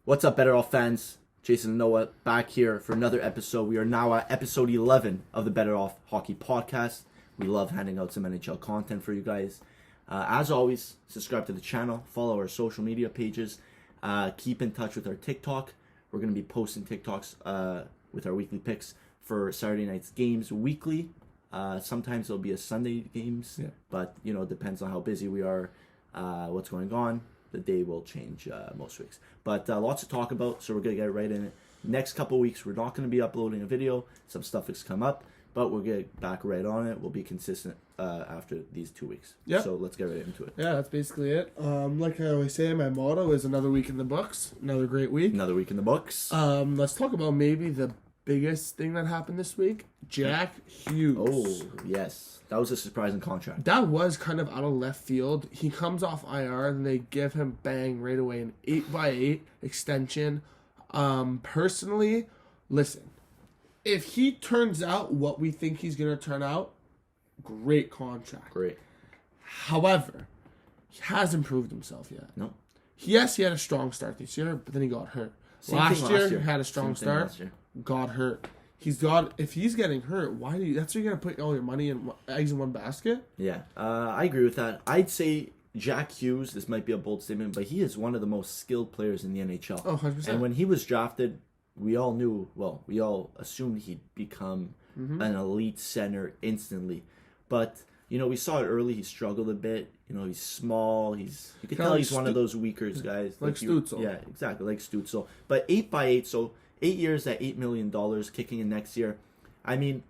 What's up, BettorOff fans? Jason and Noah back here for another episode. We are now at episode 11 of the BettorOff Hockey Podcast. We love handing out some NHL content for you guys. As always, subscribe to the channel, follow our social media pages, keep in touch with our TikTok. We're going to be posting TikToks with our weekly picks for Saturday night's games weekly. Sometimes it'll be a Sunday games, but it depends on how busy we are, what's going on. The day will change most weeks. But lots to talk about, so we're going to get right in it. Next couple weeks, we're not going to be uploading a video. Some stuff has come up, but we'll get back right on it. We'll be consistent after these 2 weeks. Yep. So let's get right into it. Yeah, that's basically it. Like I always say, my motto is another week in the books. Another great week. Another week in the books. Let's talk about maybe the biggest thing that happened this week. Jack Hughes. Oh, yes. That was a surprising contract. That was kind of out of left field. He comes off IR and they give him bang right away an 8x8 extension. Personally, listen, if he turns out what we think he's going to turn out, great contract. Great. However, he hasn't proved himself yet. No. Yes, he had a strong start this year, but then he got hurt. Last year, he had a strong start, got hurt. If he's getting hurt, that's where you're going to put all your money and eggs in one basket? Yeah, I agree with that. I'd say Jack Hughes, this might be a bold statement, but he is one of the most skilled players in the NHL. Oh, 100%. And when he was drafted, we all assumed he'd become an elite center instantly. But, we saw it early. He struggled a bit. He's small. You can tell he's one of those weaker guys. Like Stützle. Yeah, exactly, like Stützle. But 8x8, so 8 years at $8 million, kicking in next year. I mean,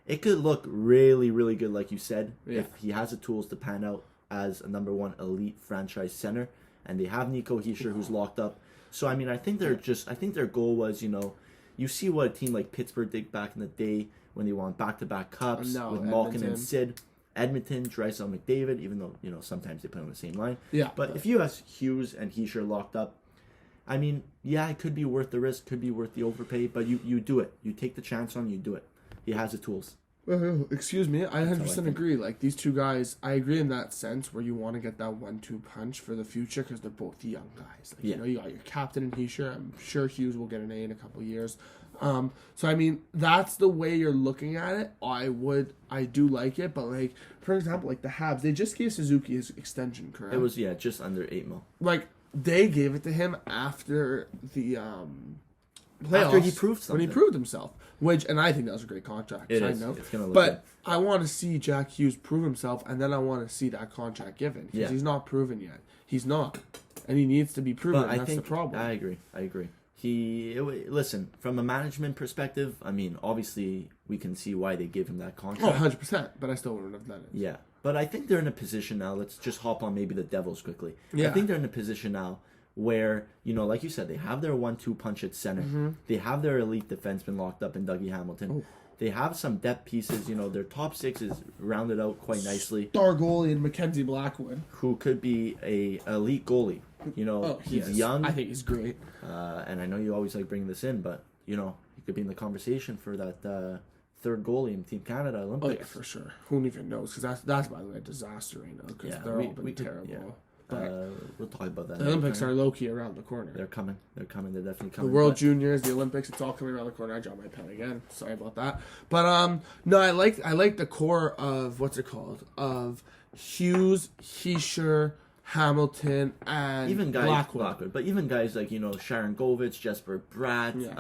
it could look really, really good, like you said, if he has the tools to pan out as a number one elite franchise center. And they have Nico Hischier, who's locked up. So, I mean, I think their goal was, you see what a team like Pittsburgh did back in the day when they won back-to-back cups with Malkin and Sid. Edmonton, Drysdale, McDavid, even though, sometimes they put on the same line. Yeah. But if you have Hughes and Hischier locked up, I mean, yeah, it could be worth the risk, could be worth the overpay, but you do it. You take the chance on, you do it. He has the tools. Excuse me, I 100% agree. Like, these two guys, I agree in that sense where you want to get that 1-2 punch for the future because they're both young guys. Like, you got your captain in Hischier. I'm sure Hughes will get an A in a couple of years. So, I mean, that's the way you're looking at it. I do like it, but, like, for example, like the Habs, they just gave Suzuki his extension, correct? It was, just under $8 million. Like, they gave it to him after the playoffs. After he proved something. When he proved himself. And I think that was a great contract. It I is. know. It's gonna look but good. I want to see Jack Hughes prove himself, and then I want to see that contract given. Because he's not proven yet. He's not. And he needs to be proven. That's the problem. I agree. Listen, from a management perspective, I mean, obviously, we can see why they gave him that contract. 100%. But I still wouldn't have done it. Yeah. But I think they're in a position now. Let's just hop on maybe the Devils quickly. Yeah. I think they're in a position now where, like you said, they have their 1-2 punch at center. Mm-hmm. They have their elite defenseman locked up in Dougie Hamilton. Oh. They have some depth pieces. Their top six is rounded out quite nicely. Star goalie and Mackenzie Blackwood, who could be a elite goalie. He's young. I think he's great. And I know you always like bringing this in, but, he could be in the conversation for that third goalie in Team Canada Olympics. Oh, yeah, for sure. Who even knows? Because that's, by the way, a disaster right now. Because they're all been terrible. Yeah. We'll talk about that. The Olympics are low-key around the corner. They're coming. They're definitely coming. The World Juniors, the Olympics, it's all coming around the corner. I dropped my pen again. Sorry about that. But no, I like the core of what's it called? Of Hughes, Hischier, Hamilton, and even guys, Blackwood. But even guys like Sharon Govich, Jesper Bratt,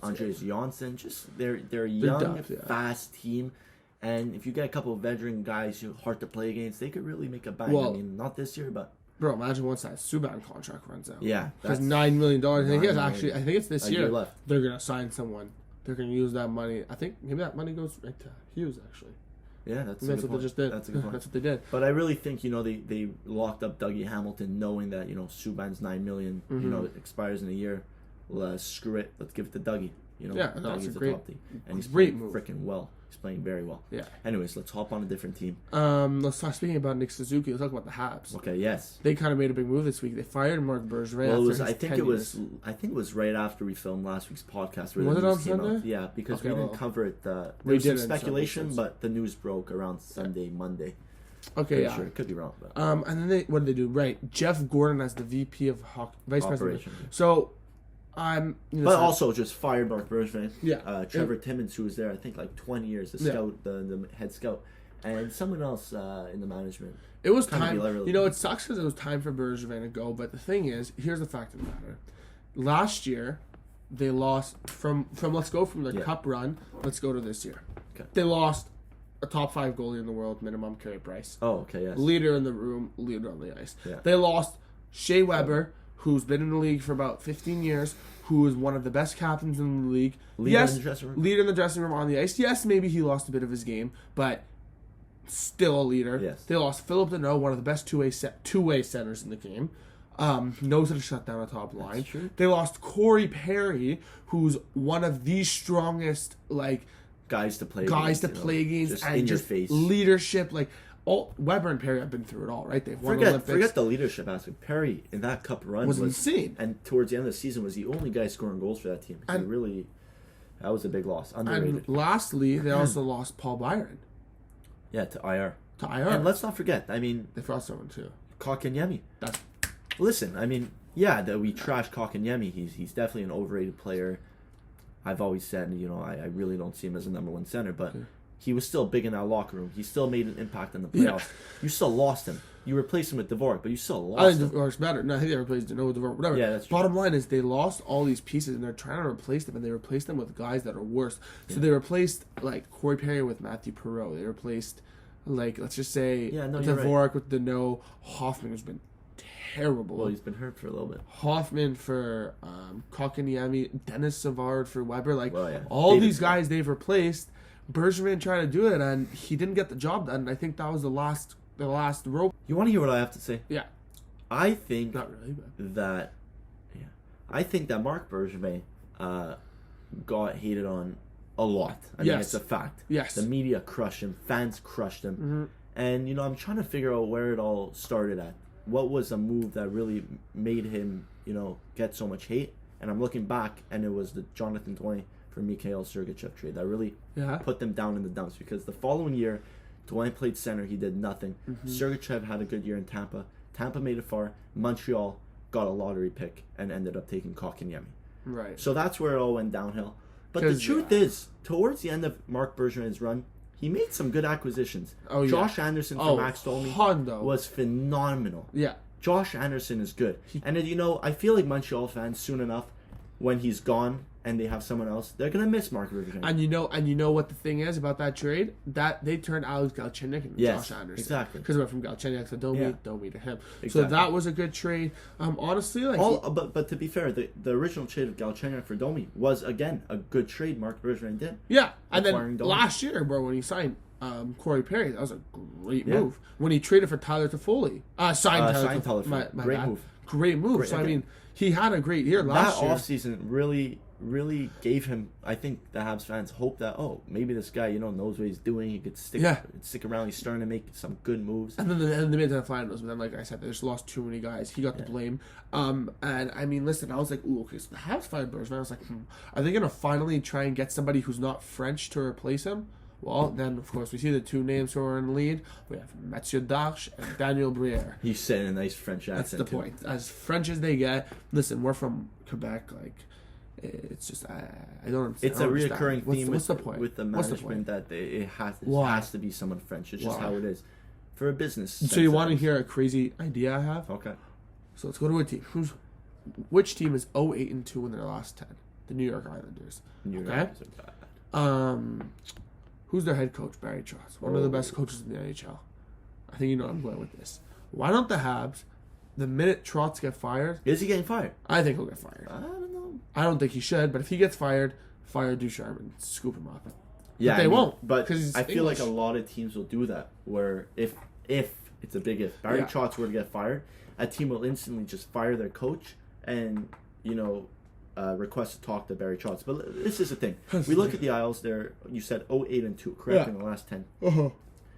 Andreas Jonsson, just they're a young, fast team. And if you get a couple of veteran guys who are hard to play against, they could really make a bang. I mean, not this year, but... Bro, imagine once that Subban contract runs out. Yeah. Because $9 million. I think it's this year. Left. They're going to sign someone. They're going to use that money. I think maybe that money goes right to Hughes, actually. Yeah, that's what they just did. That's a good point. That's what they did. But I really think, they locked up Dougie Hamilton knowing that, Subban's $9 million, expires in a year. Screw it. Let's give it to Dougie. Dougie's the top team. And he's playing freaking well. He's playing very well. Yeah. Anyways, let's hop on a different team. Let's talk. Speaking about Nick Suzuki, let's talk about the Habs. Okay. Yes. They kind of made a big move this week. They fired Mark Bergevin. Well, I think it was right after we filmed last week's podcast. Where was the it news on came Sunday? out. Yeah, because we didn't cover it. There was some speculation, but the news broke around Sunday, Monday. Okay, yeah. Sure. It could be wrong. But. And then what did they do? Right, Jeff Gordon as the VP of Vice President. So But also just fired Mark Bergevin. Yeah. Trevor Timmons, who was there, I think, like 20 years, the scout, the head scout. And someone else in the management. It was time. It sucks because it was time for Bergevin to go. But the thing is, here's the fact of the matter. Last year, they lost from let's go from the cup run. Let's go to this year. Okay. They lost a top 5 goalie in the world, minimum Carey Price. Oh, okay, yes. Leader in the room, leader on the ice. Yeah. They lost Shea Weber, who's been in the league for about 15 years, who is one of the best captains in the league. Leader in the dressing room. Leader in the dressing room on the ice. Yes, maybe he lost a bit of his game, but still a leader. Yes. They lost Philip Deneau, one of the best two-way centers in the game. Knows how to shut down a top line. That's true. They lost Corey Perry, who's one of the strongest guys to play games just and in just your face leadership. Weber and Perry have been through it all, right? They've won Olympics. Forget the leadership aspect. Perry in that cup run was insane, and towards the end of the season was the only guy scoring goals for that team. That was a big loss. Underrated. And lastly, they also lost Paul Byron. Yeah, to IR. And let's not forget. I mean, they lost someone too. Kotkaniemi. Listen, I mean, that we trash Kotkaniemi. He's definitely an overrated player. I've always said, I really don't see him as a number 1 center, but he was still big in that locker room. He still made an impact in the playoffs. Yeah. You still lost him. You replaced him with Dvorak, but you still lost him. I think Dvorak's better. No, I think they replaced Deneau with Dvorak. Whatever. Yeah, that's true. Bottom line is they lost all these pieces, and they're trying to replace them, and they replaced them with guys that are worse. So they replaced, Corey Perry with Matthew Perreault. They replaced, let's just say, Dvorak with Deneau. Hoffman has been terrible. Well, he's been hurt for a little bit. Hoffman for Kotkaniemi, Dennis Savard for Weber. All David these guys they've replaced. Bergevin tried to do it, and he didn't get the job done. And I think that was the last rope. You want to hear what I have to say? Yeah. I think not really, but I think that Mark Bergevin got hated on a lot. I mean, it's a fact. Yes. The media crushed him. Fans crushed him. Mm-hmm. And, I'm trying to figure out where it all started at. What was a move that really made him, get so much hate? And I'm looking back, and it was the Jonathan Dwayne for Mikhail Sergachev trade that really put them down in the dumps. Because the following year, Dwayne played center. He did nothing. Mm-hmm. Sergachev had a good year in Tampa. Tampa made it far. Montreal got a lottery pick and ended up taking Kotkaniemi. Right. So that's where it all went downhill. But the truth is, towards the end of Mark Bergevin's run, he made some good acquisitions. Josh Anderson from Max Domi was phenomenal. Yeah. Josh Anderson is good. And I feel like Montreal fans, soon enough, when he's gone and they have someone else, they're going to miss Mark Bergevin. And you know what the thing is about that trade? That they turned Alex Galchenyuk into Josh Anderson. Exactly. Because it went from Galchenyuk to Domi to him. Exactly. So that was a good trade. Honestly, but to be fair, the original trade of Galchenyuk for Domi was, again, a good trade Mark Bergevin did. Yeah. And then last year, bro, when he signed Corey Perry, that was a great move. When he traded for Tyler Toffoli. Signed Tyler Toffoli. Great move. Great move. I mean, he had a great year last year. That offseason really gave him, I think, the Habs fans hope that, maybe this guy, knows what he's doing. He could stick around. He's starting to make some good moves. And then they made the finals, but then, like I said, they just lost too many guys. He got the blame. And, I mean, listen, I was like, ooh, okay, so the Habs fired Bergevin. I was like, are they going to finally try and get somebody who's not French to replace him? Well, then, of course, we see the two names who are in the lead. We have Mathieu Darche and Daniel Briere. He's saying a nice French accent. That's the point. As French as they get. Listen, we're from Quebec. It's just, I don't understand. It's a reoccurring theme what's the point? With the management that it has to be someone French. It's just how it is. For a business. So you want to hear a crazy idea I have? Okay. So let's go to a team. Which team is 0-8-2 in their last 10? The New York Islanders. New York Islanders are bad. Who's their head coach? Barry Trotz. One of the best coaches in the NHL. I think you know I'm going with this. Why don't the Habs, the minute Trotz get fired... Is he getting fired? I think he'll get fired. I don't know. I don't think he should, but if he gets fired, fire Ducharme and scoop him up. Yeah, but they won't. But I feel like a lot of teams will do that, where if it's a big if, Barry Trotz were to get fired, a team will instantly just fire their coach and, request to talk to Barry Trotz. But this is the thing. We look at the Isles. You said 0-8-2, correct, in the last 10. Uh-huh.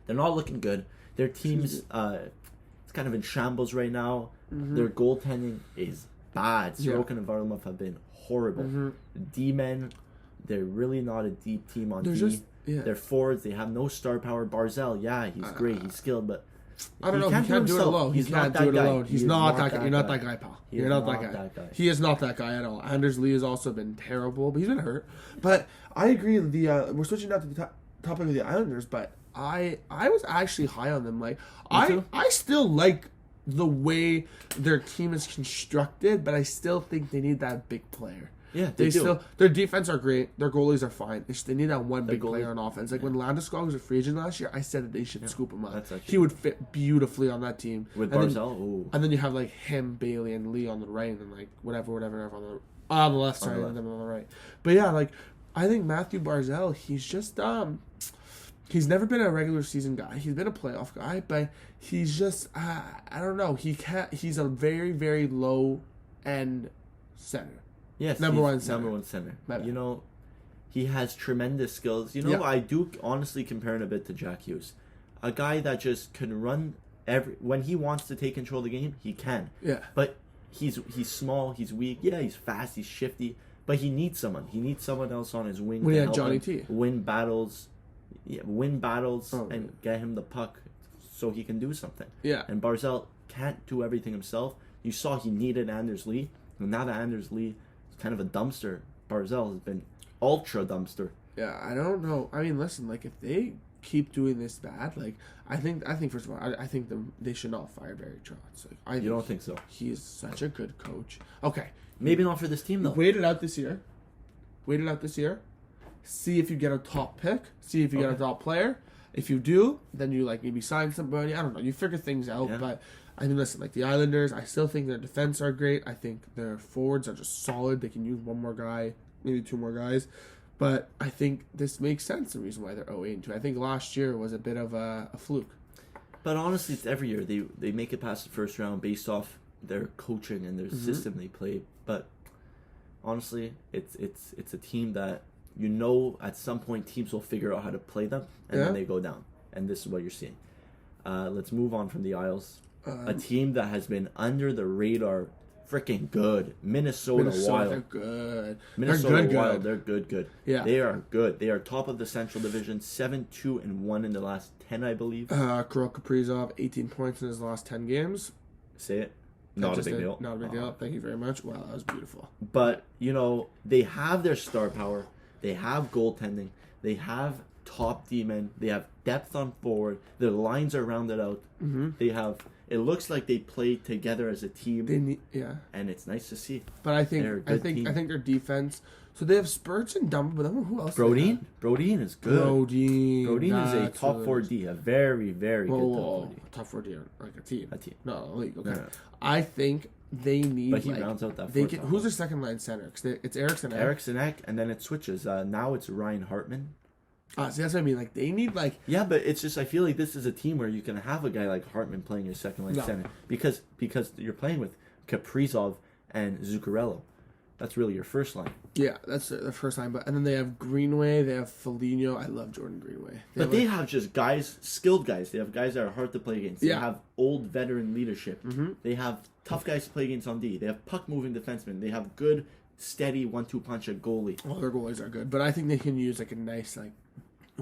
They're not looking good. Their team's it's kind of in shambles right now. Mm-hmm. Their goaltending is bad. Sorokin and Varlamov have been horrible. Mm-hmm. D-men, they're really not a deep team on D. Their forwards, they have no star power. Barzal, he's great. He's skilled, but I don't know. He can't do it alone. He can't do it alone. He's not that guy. You're not that guy, pal. You're not that guy. He is not that guy at all. Anders Lee has also been terrible, but he's been hurt. But I agree. We're switching now to the topic of the Islanders, but I was actually high on them. Like I still like the way their team is constructed, but I still think they need that big player. Yeah, they do. Their defense are great. Their goalies are fine. They need that one big player on offense. Like when Landeskog was a free agent last year, I said that they should scoop him up. He would fit beautifully on that team. With Barzal? And then you have like him, Bailey, and Lee on the right, and then like whatever on the left, sorry, and then on the right. But yeah, like I think Matthew Barzal, he's just he's never been a regular season guy. He's been a playoff guy, but he's just I don't know. He's a very, very low end center. Yes, number one center. You know, he has tremendous skills. You know, I do honestly compare him a bit to Jack Hughes, a guy that just can run when he wants to take control of the game, he can. Yeah. But he's small, he's weak. Yeah, he's fast, he's shifty, but he needs someone. He needs someone else on his wing. When to he had help Johnny him T. win battles, and get him the puck so he can do something. Yeah. And Barzal can't do everything himself. You saw he needed Anders Lee, and now that Anders Lee kind of a dumpster, Barzal has been ultra dumpster. Yeah, I don't know. I mean, listen, like if they keep doing this bad, like I think first of all, I think they should not fire Barry Trotz. Like, You don't think so? He is such a good coach. Okay, maybe not for this team though. Wait it out this year. See if you get a top pick. See if you get a top player. If you do, then you like maybe sign somebody. I don't know. You figure things out, but. I mean, listen, like the Islanders, I still think their defense are great. I think their forwards are just solid. They can use one more guy, maybe two more guys. But I think this makes sense, the reason why they're 0-8-2. I think last year was a bit of a fluke. But honestly, it's every year. They make it past the first round based off their coaching and their system they play. But honestly, it's a team that, you know, at some point teams will figure out how to play them, and then they go down. And this is what you're seeing. Let's move on from the Isles. A team that has been under the radar, freaking good. Minnesota Wild. They're good. Minnesota Wild. They're good. Yeah, they are good. They are top of the Central Division, 7-2-1 in the last 10, I believe. Kirill Kaprizov, 18 points in his last 10 games. Say it. Not a big deal. Not a big deal. Thank you very much. Wow, that was beautiful. But you know, they have their star power. They have goaltending. They have top D-men. They have depth on forward. Their lines are rounded out. They have. It looks like they play together as a team. And it's nice to see. But I think their defense. So they have Spurts and Dumb, but who else? Brodin is good. Brodin is a top 4D, a very, very good top 4D. Top 4D, like a team. No, league. Okay. No. I think they need. But he rounds out that. Who's their second line center? Because it's Eriksson. Eriksson Ek, and then it switches. Now it's Ryan Hartman. See, that's what I mean. Like they need Yeah, but it's just I feel like this is a team where you can have a guy like Hartman playing your second line center because you're playing with Kaprizov and Zuccarello. That's really your first line. Yeah, that's the first line. But and then they have Greenway. They have Foligno. I love Jordan Greenway. They have just skilled guys. They have guys that are hard to play against. They have old veteran leadership. They have tough guys to play against on D. They have puck moving defensemen. They have good, steady 1-2 punch at goalie. Well, their goalies are good, but I think they can use like a nice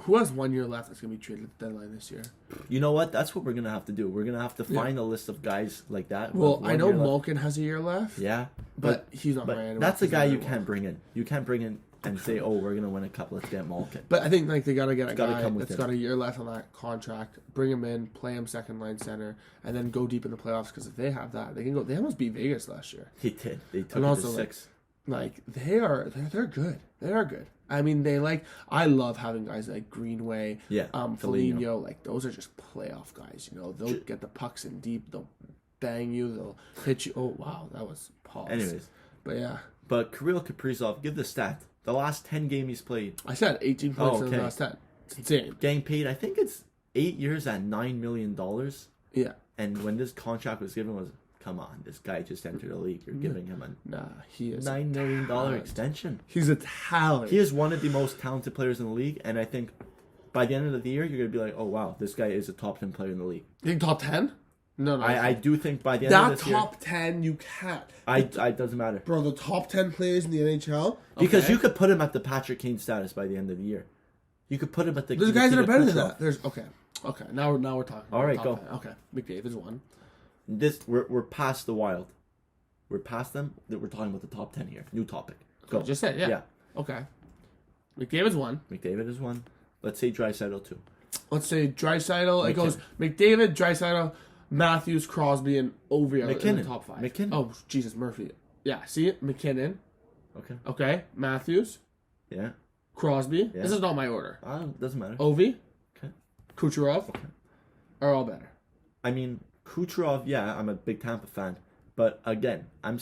Who has 1 year left that's going to be traded at the deadline this year? You know what? That's what we're going to have to do. We're going to have to find a list of guys like that. Well, I know Malkin has a year left. Yeah. But he's not playing anymore. That's a guy you can't bring in. You can't bring in and say, oh, we're going to win a cup. Let's get Malkin. But I think they got to get a guy that's got a year left on that contract, bring him in, play him second line center, and then go deep in the playoffs because if they have that, they can go. They almost beat Vegas last year. They did. They took it to 6. They're good. They are good. I mean, I love having guys like Greenway, Foligno. Like, those are just playoff guys, you know. They'll get the pucks in deep. They'll bang you. They'll hit you. Oh, wow. That was pause. Anyways. But, yeah. But Kirill Kaprizov, give the stat. The last 10 games he's played. I said 18 points in the last 10. It's insane. Getting paid, I think it's 8 years at $9 million. Yeah. And when this contract was given come on, this guy just entered the league. You're giving him he is $9 million extension. He's a talent. He is one of the most talented players in the league, and I think by the end of the year, you're going to be like, oh, wow, this guy is a top 10 player in the league. You think top 10? No. I do think by the end of this year... That top 10, you can't. It doesn't matter. Bro, the top 10 players in the NHL? Okay. Because you could put him at the Patrick Kane status by the end of the year. You could put him at the... There's guys that are better than that. Okay, now we're talking. All right, go. 10. Okay, McDavid's one. We're past the Wild. We're past them. We're talking about the top 10 here. New topic. Go. Just said, yeah. Okay. McDavid's one. McDavid is one. Let's say Draisaitl 2. Let's say Draisaitl. It goes McDavid, Draisaitl, Matthews, Crosby, and Ovi in the top 5. McKinnon. Oh, Jesus, Murphy. Yeah, see it? McKinnon. Okay. Matthews. Yeah. Crosby. Yeah. This is not my order. Doesn't matter. Ovi. Okay. Kucherov. Okay. Are all better. I mean, Kucherov, yeah, I'm a big Tampa fan. But again, I'm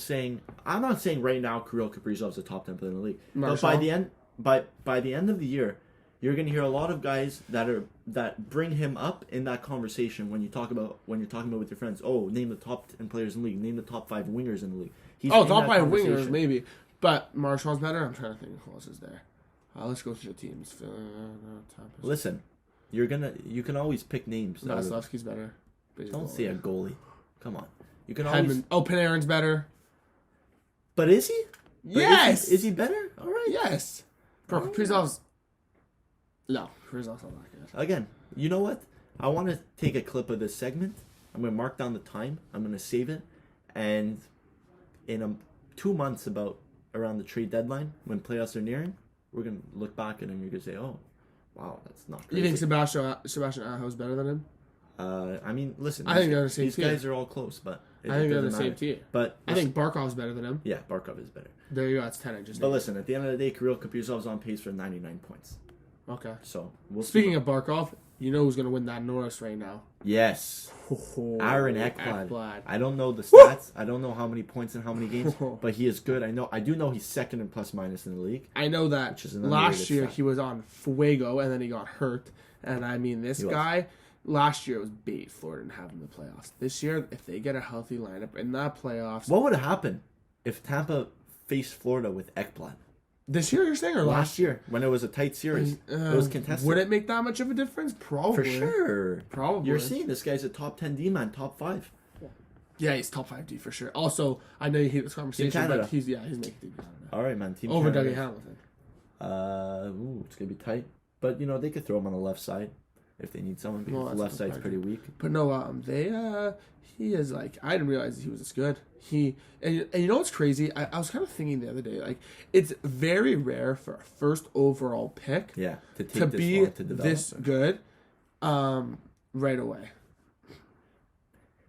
not saying right now Kirill Kaprizov's a top 10 player in the league. Marshall. But by the end of the year, you're going to hear a lot of guys that bring him up in that conversation when you're talking about with your friends. Oh, name the top 10 players in the league. Name the top 5 wingers in the league. Top 5 wingers maybe, but Marshall's better. I'm trying to think who else is there. Let's go through the teams. Listen, you can always pick names. Vasilevsky's better. Don't say a goalie. Come on. You can always. Panarin's better. But is he? Yes. Is he better? All right. Yes. Bro, Kaprizov's. No, Kaprizov's not that good. Again, you know what? I want to take a clip of this segment. I'm going to mark down the time. I'm going to save it. And in 2 months around the trade deadline, when playoffs are nearing, we're going to look back at it and you're going to say, oh, wow, that's not crazy. You think Sebastian Aho is better than him? I mean, listen. I think they're the same these tier. Guys are all close, but I think they're the same tier. But I think Barkov's better than him. Yeah, Barkov is better. There you go. That's 10. But listen, at the end of the day, Kirill Kaprizov's on pace for 99 points. Okay. So Speaking of Barkov, you know who's going to win that Norris right now? Yes. Aaron Ekblad. Ekblad. I don't know the stats. I don't know how many points in how many games, but he is good. I do know he's second in plus minus in the league. I know that last year he was on Fuego and then he got hurt. And I mean, this guy, last year it was bait Florida didn't have in the playoffs. This year, if they get a healthy lineup in that playoffs. What would have happened if Tampa faced Florida with Ekblad? This year you're saying, or last year when it was a tight series? It was contested. Would it make that much of a difference? Probably. For sure. Probably. You're seeing this guy's a top 10 D-man, top 5. Yeah, he's top 5 D for sure. Also, I know you hate this conversation, but he's making Team Canada. All right, man. Team over Canada. Dougie Hamilton. It's going to be tight. But, they could throw him on the left side if they need someone because the left side's pretty weak. But no, he is like, I didn't realize he was this good. And you know what's crazy? I was kind of thinking the other day, like, it's very rare for a first overall pick to be this good right away.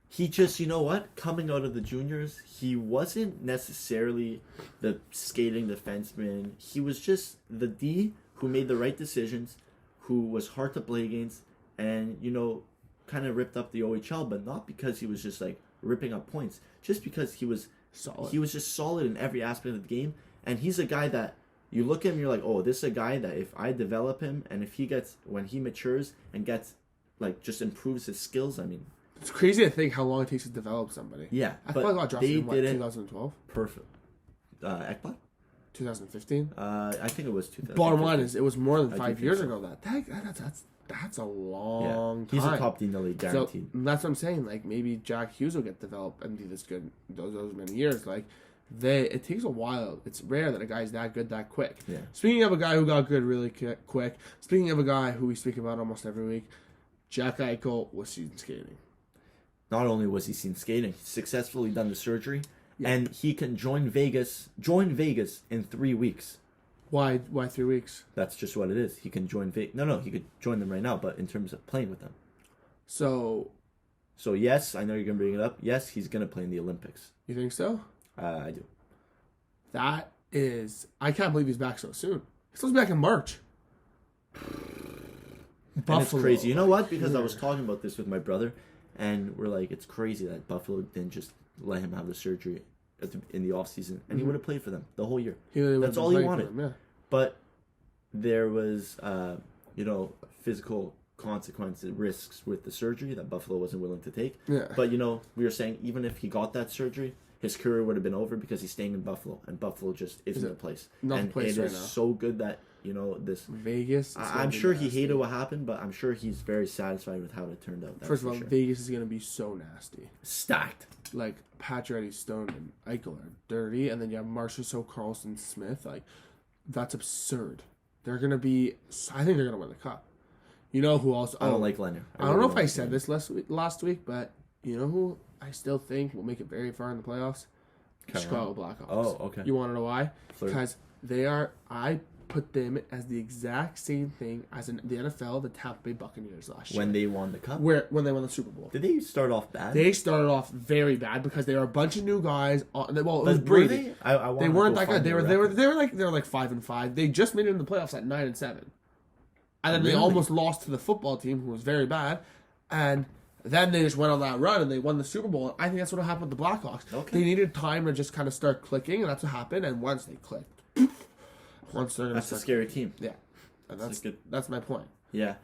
He just, you know what? Coming out of the juniors, he wasn't necessarily the skating defenseman. He was just the D who made the right decisions, who was hard to play against, and, kind of ripped up the OHL, but not because he was just, like, ripping up points. Just because he was solid. He was just solid in every aspect of the game, and he's a guy that you look at him, you're like, oh, this is a guy that if I develop him, and if when he matures and gets, like, just improves his skills, I mean... It's crazy to think how long it takes to develop somebody. Yeah, I thought I got drafted in 2012? Perfect. Ekblad? 2015? I think it was 2015. Bottom line is, it was more than 5 years ago. That's a long time. He's a top D in the league, guaranteed. So that's what I'm saying. Like, maybe Jack Hughes will get developed and be this good those many years. Like, it takes a while. It's rare that a guy's that good that quick. Yeah. Speaking of a guy who got good really quick, speaking of a guy who we speak about almost every week, Jack Eichel was season skating. Not only was he seen skating, he successfully done the surgery, and he can join Vegas in 3 weeks. Why 3 weeks? That's just what it is. He can join Vegas. No, he could join them right now, but in terms of playing with them. So yes, I know you're going to bring it up. Yes, he's going to play in the Olympics. You think so? I do. That is... I can't believe he's back so soon. He's supposed to be back in March. And it's crazy. You know what? Because I was talking about this with my brother, and we're like, it's crazy that Buffalo didn't just let him have the surgery in the offseason, and he would have played for them the whole year. That's all he wanted. Them, yeah. But there was, physical consequences, risks with the surgery that Buffalo wasn't willing to take. Yeah. But, we were saying even if he got that surgery, his career would have been over because he's staying in Buffalo, and Buffalo just isn't the place. Not the place right now. It is so good that, this... Vegas... I'm sure he hated what happened, but I'm sure he's very satisfied with how it turned out. First of all, Vegas is going to be so nasty. Stacked. Like, Pacioretty, Stone, and Eichel are dirty, and then you have Marchessault, Carlson, Smith. Like, that's absurd. They're going to be... I think they're going to win the Cup. You know who also? I don't like Leonard. I don't know if I said this last week, but you know who I still think will make it very far in the playoffs? Chicago Blackhawks. Oh, okay. You want to know why? Because they are. I put them as the exact same thing as in the NFL, the Tampa Bay Buccaneers last year. When they won the Cup? When they won the Super Bowl. Did they start off bad? They started off very bad because they were a bunch of new guys. Well, it was Brady. They weren't that good. They were like 5-5. They just made it in the playoffs at 9-7. And then they almost lost to the football team, who was very bad. And then they just went on that run and they won the Super Bowl. I think that's what happened with the Blackhawks. Okay. They needed time to just kind of start clicking, and that's what happened. And once they clicked, that's a scary team. Yeah, and that's my point. Yeah.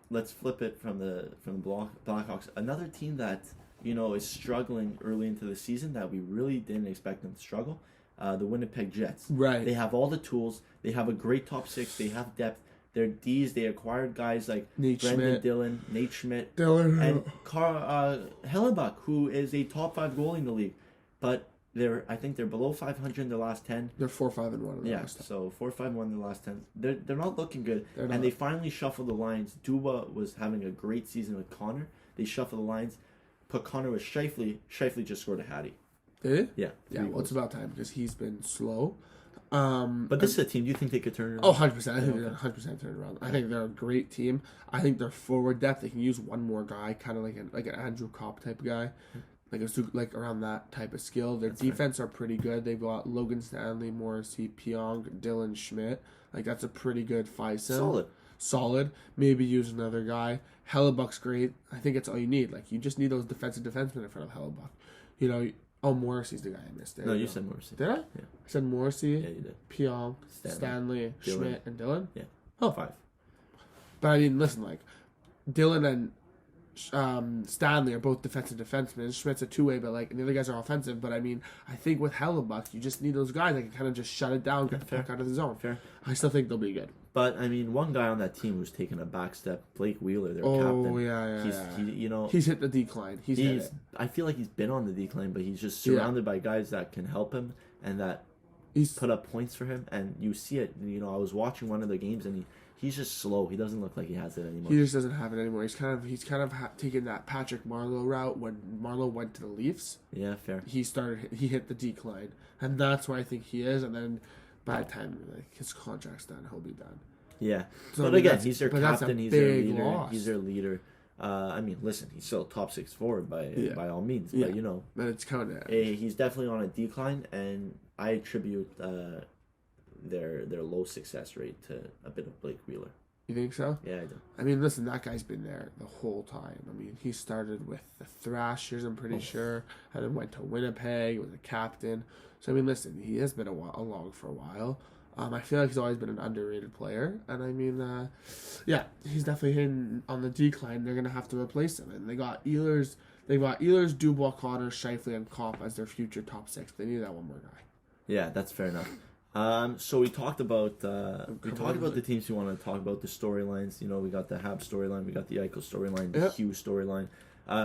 Let's flip it from the Blackhawks. Another team that is struggling early into the season that we really didn't expect them to struggle. The Winnipeg Jets. Right. They have all the tools. They have a great top six. They have depth. Their D's, they acquired guys like Brendan Dillon, Nate Schmidt, and Hellebuck, who is a top 5 goalie in the league. But I think they're below 500 in their last 10. They're 4-5-1 in the last 10. So 4-5-1 in the last 10. They're not looking good. And they finally shuffled the lines. Duba was having a great season with Connor. They shuffled the lines, put Connor with Scheifele. Scheifele just scored a hattie. Did he? Yeah. Well, it's about time because he's been slow. But this is a team. Do you think they could turn it around? Oh, 100%. I think they're 100% turn it around. I think they're a great team. I think their forward depth, they can use one more guy, kind of like an Andrew Kopp type of guy, like around that type of skill. Their defense are pretty good. They've got Logan Stanley, Morrissey, Pionk, Dylan Schmidt. That's a pretty good fivesome. Solid. Maybe use another guy. Hellebuck's great. I think it's all you need. You just need those defensive defensemen in front of Hellebuck. Oh, Morrissey's the guy I missed. No, you said Morrissey. Did I? Yeah. I said Morrissey, yeah, you did. Pionk, Stanley, Schmidt, and Dylan? Yeah. Oh. 5. But I mean, listen, Dylan and Stanley are both defensive defensemen. Schmidt's a two-way, but the other guys are offensive. But I mean, I think with Hellebuck, you just need those guys that can kind of just shut it down, get the puck out of the zone. Fair. I still think they'll be good. But I mean, one guy on that team who's taken a back step, Blake Wheeler, their captain. Oh yeah. He's hit the decline. He's hit it. I feel like he's been on the decline, but he's just surrounded by guys that can help him and that put up points for him. And you see it. I was watching one of the games, and he's just slow. He doesn't look like he has it anymore. He just doesn't have it anymore. He's kind of taken that Patrick Marleau route when Marleau went to the Leafs. Yeah, fair. He hit the decline, and that's where I think he is. And then by the time his contract's done, he'll be done. Yeah, so, but again, he's their captain. He's their leader. Loss. He's their leader. I mean, listen, he's still a top 6 forward by all means. Yeah. But but it's coming. He's definitely on a decline, and I attribute their low success rate to a bit of Blake Wheeler. You think so? Yeah, I do. I mean, listen, that guy's been there the whole time. I mean, he started with the Thrashers, I'm pretty sure, and then went to Winnipeg, was a captain. So, I mean, listen, he has been along for a while. I feel like he's always been an underrated player. And, I mean, he's definitely on the decline. They're going to have to replace him. And they got Ehlers, Dubois, Connor, Scheifele, and Kopp as their future top 6. They need that one more guy. Yeah, that's fair enough. So we talked about the teams we want to talk about, the storylines. We got the Hab storyline, we got the Eichel storyline, the Hughes storyline.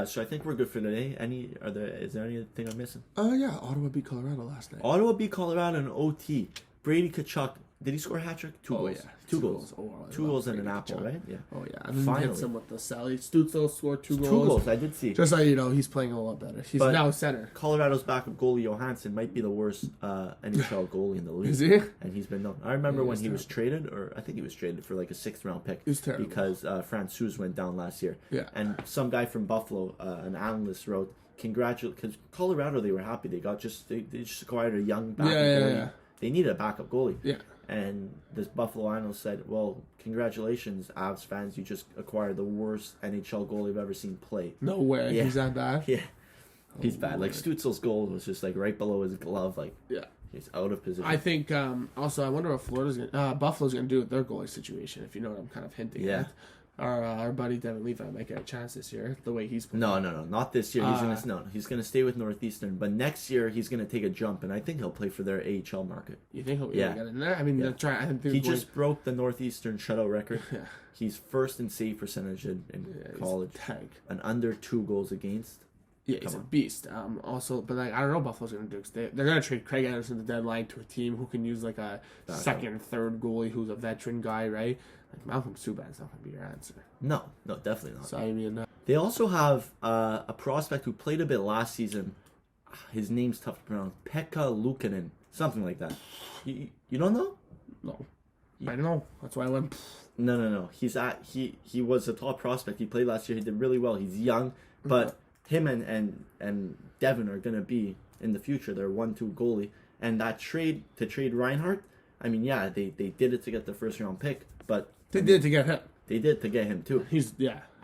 So I think we're good for today. Is there anything I'm missing? Yeah, Ottawa beat Colorado last night. Ottawa beat Colorado in OT. Brady Tkachuk, did he score a hat trick? 2 goals. Yeah. 2 goals. Oh, 2 goals and an apple, right? Yeah. Oh yeah. And then he hits him with the Sally. Stutzel scored 2 goals. 2 goals, I did see. Just so you know, he's playing a lot better. He's now center. Colorado's backup goalie Johansson might be the worst NHL goalie in the league. Is he? And he's been known. I remember when he was traded, or I think he was traded for a 6th round pick. He was terrible. Because Francouz went down last year. Yeah. And some guy from Buffalo, an analyst, wrote, because Colorado, they were happy. They just acquired a young backup goalie. Yeah. They needed a backup goalie. Yeah. And this Buffalo analyst said, well, congratulations, Avs fans. You just acquired the worst NHL goalie I've ever seen play. No way. Yeah. He's that bad? Yeah. He's bad. Stutzel's goal was just right below his glove. He's out of position. I think, also, I wonder what Buffalo's going to do with their goalie situation, if you know what I'm kind of hinting at. Our buddy Devin Levi might get a chance this year, the way he's playing. No, not this year. He's gonna stay with Northeastern, but next year he's gonna take a jump, and I think he'll play for their AHL market. You think he'll be able to get in there? I mean, I think he just broke the Northeastern shutout record. Yeah. He's first in save percentage in college. Tank. And under 2 goals against. Yeah, he's a beast. Also, but like I don't know what Buffalo's gonna do because they're gonna trade Craig Anderson at the deadline to a team who can use like a second or third goalie who's a veteran guy, right? Like Malcolm Subban's not gonna be your answer. No, definitely not. So I mean, they also have a prospect who played a bit last season. His name's tough to pronounce. Pekka Luukkonen, something like that. You don't know? No, I know. That's why I went. No. He was a top prospect. He played last year. He did really well. He's young, but him and Devin are gonna be in the future. They're 1-2 goalie. And that trade Reinhardt, I mean, yeah, they did it to get the first round pick, but They did to get him. They did to get him too.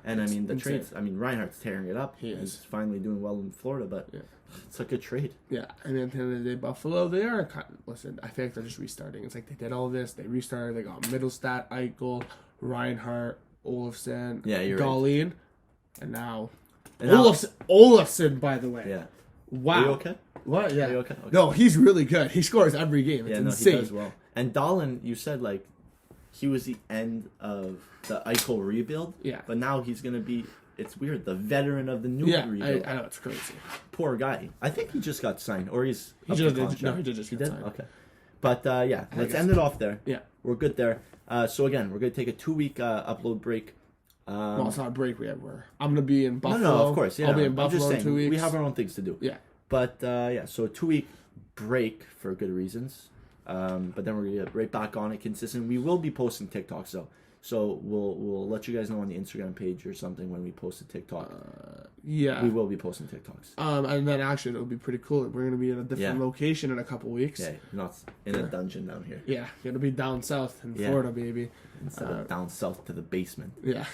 And I mean the trades. I mean Reinhardt's tearing it up. He's finally doing well in Florida, but it's a good trade. Yeah, and at the end of the day, Buffalo, they are listen. I feel like they're just restarting. It's like they did all this. They restarted. They got Middlestat, Eichel, Reinhardt, Olofsson, Dahlin, and now Olofsson. By the way, wow. Are you okay? What? Yeah. Are you okay? No, he's really good. He scores every game. It's insane. He does well. And Dahlin, you said like he was the end of the Eichel rebuild. Yeah. But now he's gonna be. It's weird. The veteran of the new rebuild. I know, it's crazy. Poor guy. I think he just got signed, or he's he just did. Okay. But let's end it off there. Yeah, we're good there. So again, we're gonna take a 2-week upload break. Well, it's not a break. I'm gonna be in Buffalo. No, of course. Yeah, I'll be in Buffalo I'm just saying, in 2 weeks. We have our own things to do. Yeah. But so a 2-week break for good reasons. But then we're gonna get right back on it consistent. We will be posting TikToks though. So we'll let you guys know on the Instagram page or something when we post a TikTok. Yeah, we will be posting TikToks. And then actually it'll be pretty cool. We're gonna be in a different location in a couple weeks. Yeah, not in a dungeon down here. Yeah, gonna be down south in Florida, baby. Instead of down south to the basement. Yeah.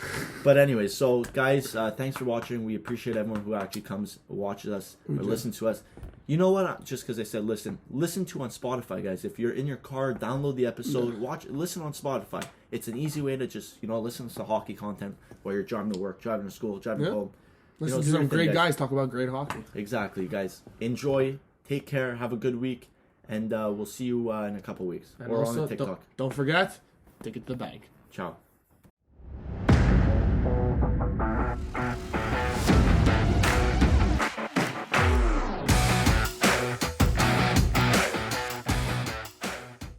But anyway, so guys, thanks for watching. We appreciate everyone who actually comes, watches us, or listens to us. You know what? Just because I said listen to on Spotify, guys. If you're in your car, download the episode, listen on Spotify. It's an easy way to just listen to hockey content while you're driving to work, driving to school, driving home. Listen to some great guys talk about great hockey. Exactly, guys. Enjoy. Take care. Have a good week, and we'll see you in a couple weeks. And or also, on the TikTok. Don't forget, take it to the bank. Ciao.